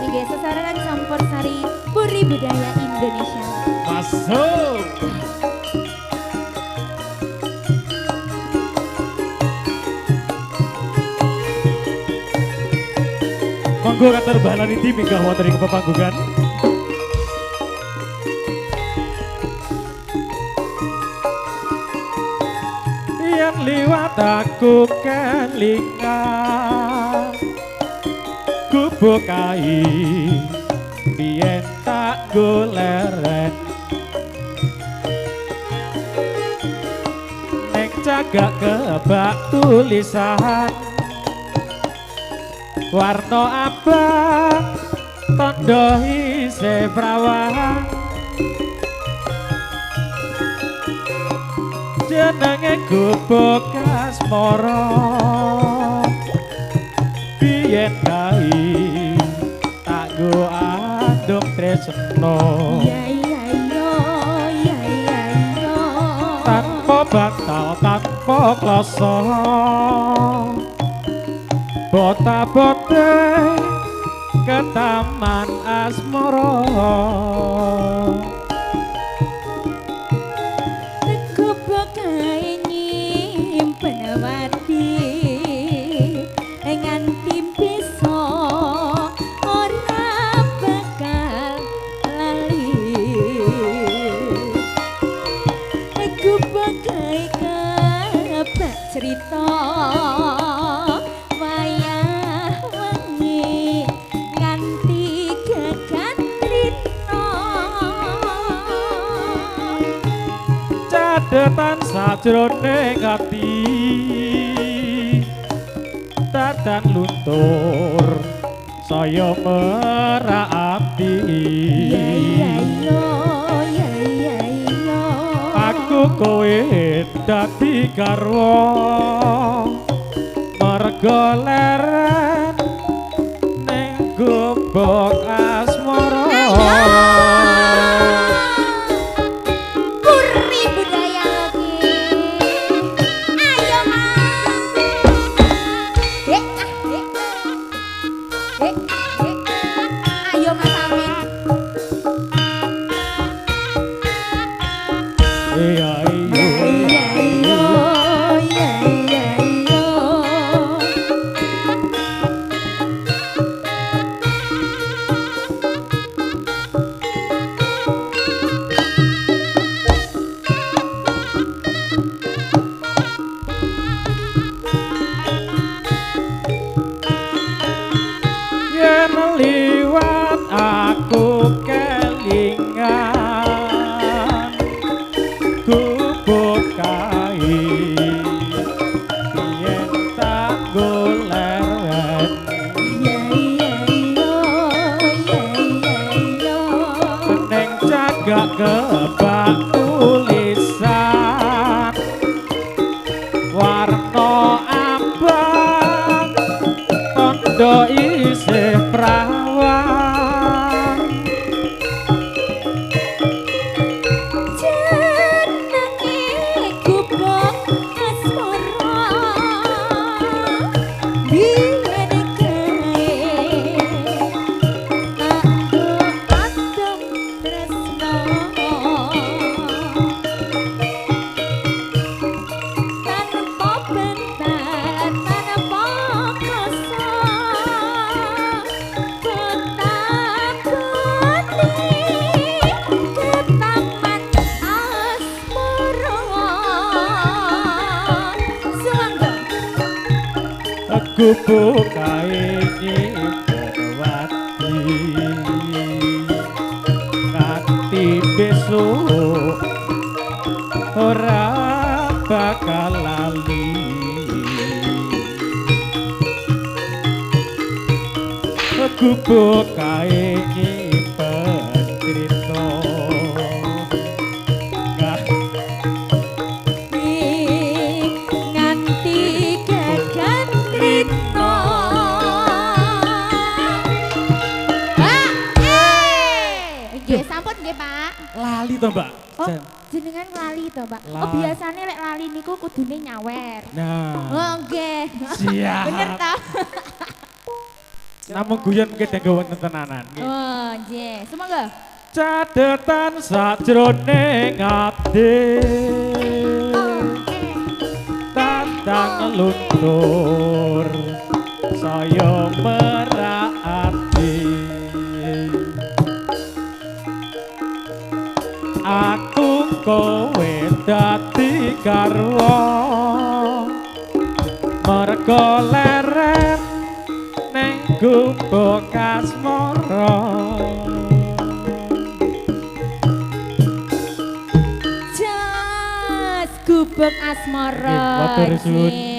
Nggih sesarengan campur sari Puri Budaya Indonesia. Masuk. Monggo kantor balan ini minggah wonten ing pepanggungan. Yang liwat aku kelingan gubuk kai biyen tak goleren nek cagak kebak tulisan warna abang tondo isih prawan jenenge gubuk asmara biyen kae tak go andung tresno tanpa bakal tanpa kloso bota-bote ke taman asmara Gubuk kae nyimpen wardi nganti bisa ora bakal lali Gubuk kae kebak cerita wayah wengi nganti gagan trita cadetan sajroning ati dadan luntur saya merati aku kowe dadi garwa merga leren ning gubuk asmara Puri Budaya lagi ayo mas ayo mas Amin iya yen liwat aku kelingan gubuk kae yen tak goleren ning cagak kebak tulisan warna abang tondo isih prawan jenenge gubuk asmara biyen kae aku adem tresno tanpa bentar tanpa kosa kota putih ke taman asmara suwangga gubuk kae nyimpen wati nganti besok ora bakal lali gubuk kae nyimpen crita nganti gagan trita nggih sampun nggih Pak lali to Mbak Jan. jenengan lali to, Mbak. Lah. Oh, biasanya lek lali niku kudune nyawer. Nah, Oh, nggih. siap. Bener ta? Namun guyon mungkin yang wonten tenanan. Oh, nggih. Semoga. Cadetan sajroning ati. Tandang luntur saya merati. Aku kowe dadi garwa merga leren ning gubuk asmara. Jas gubuk asmara. Nggih, matur suwun. Nggih.